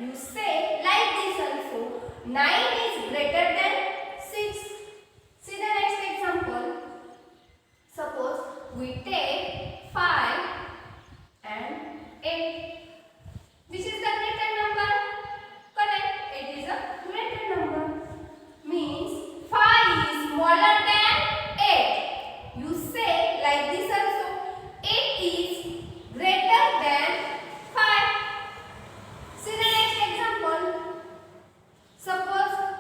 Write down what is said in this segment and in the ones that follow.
you say like this also. 9 is greater than 6. See the next example. Suppose we take 5 and 8. Which is the greater number? Correct. 8 is a greater number. Means 5 is smaller than 8. You say like this also. 8 is greater than 5. See the next example. Suppose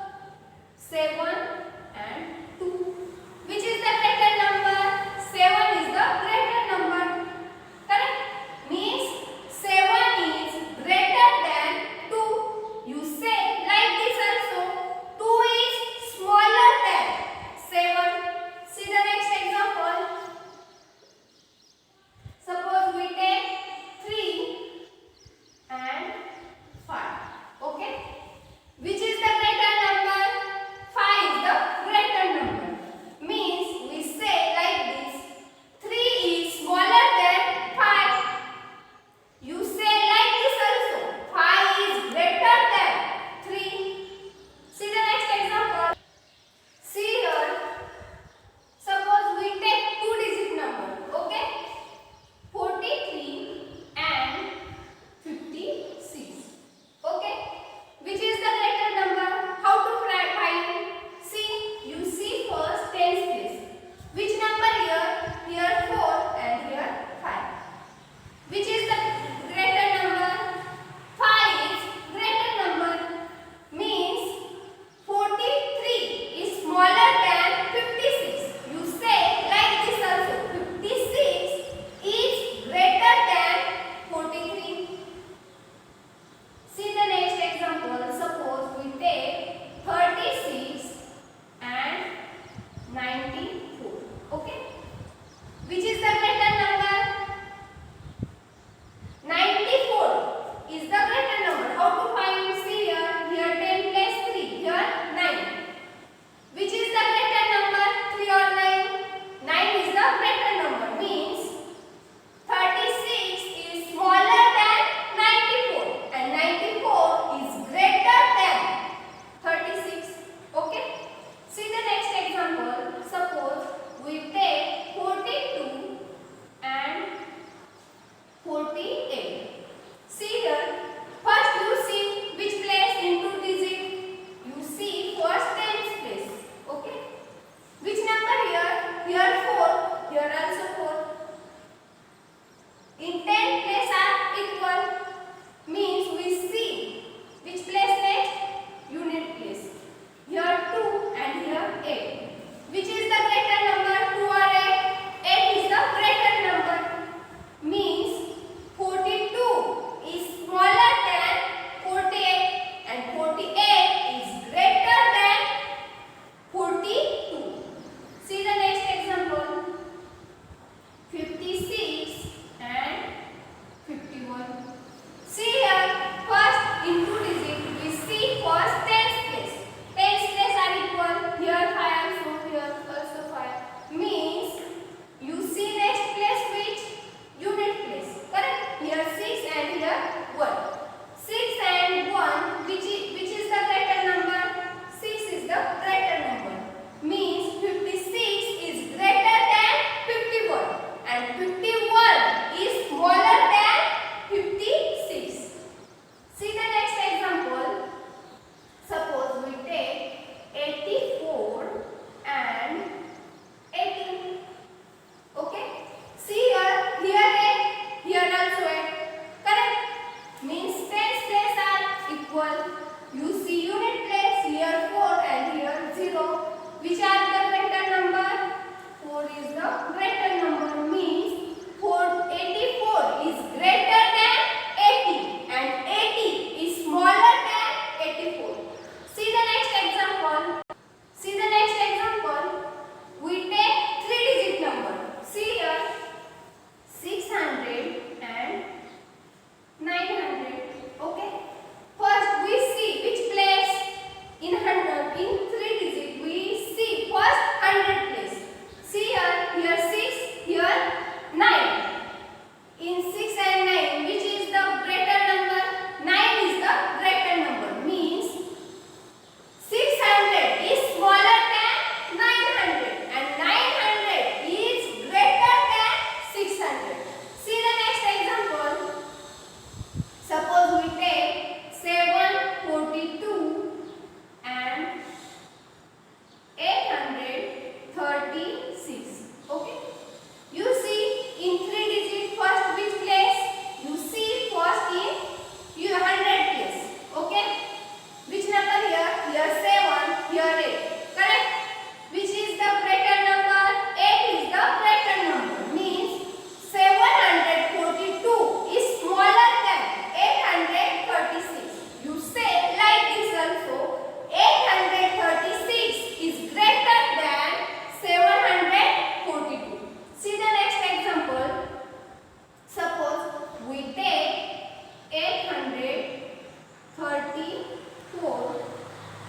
4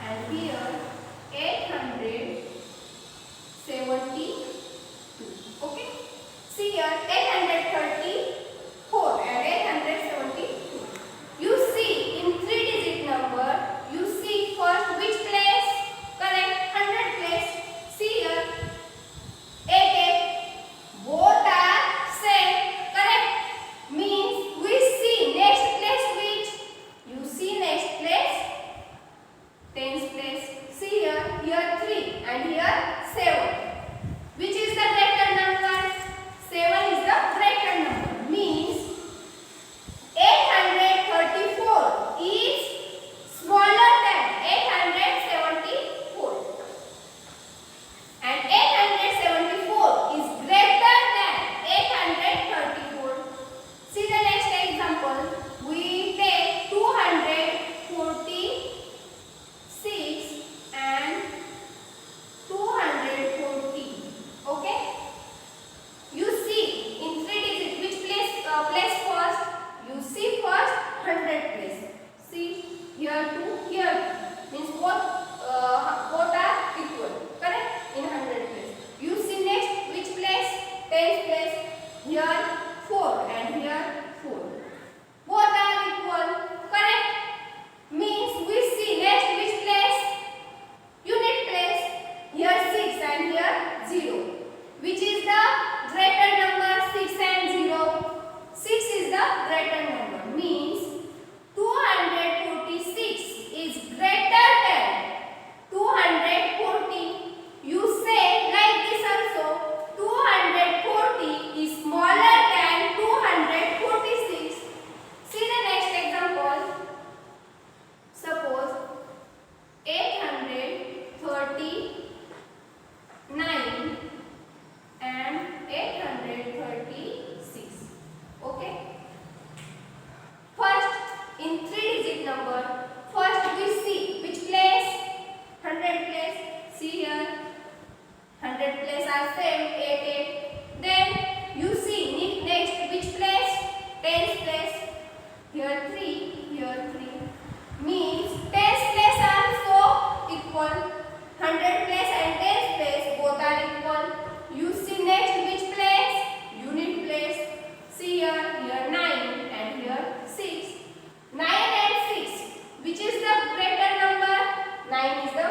and here 872. Okay. See here 834 and 872. You see in 3-digit number, you see first which place? Correct, 100 place. See here 88. Both are same. Correct. Means we see next place which? You see next place? Tens place. See here 3 and here 7. Which is the greater number? 7 is the greater number. Means 834 is smaller than 874. And 874 is greater than 834. See the next example. We take 246 and 240. Okay. You see in 3-digit which place first? You see first 100 place. See here 2, here 2. Means both are equal. Correct? In 100 place. You see next which place? 10th place. Here 4 and here 4. Both are equal. Correct? Means we see next which place? Unit place. Here 6 and here 0. Which is the greater number? 6 and 0. 6 is the greater number. Means 246 is greater than 240. You say like this also. 240 is smaller than 246. See the next example. Suppose 839 and 836. Okay. First in 3-digit number, first we see which place? 100 place. See here 100 place are same 88. Then you see next which place? 10th place. Here 3, here 3. Means 10th place are so equal. 100 place and 10th place both are equal. You see next which place? Unit place. See here 9 and here 6. 9 and 6. Which is the greater number? 9 is the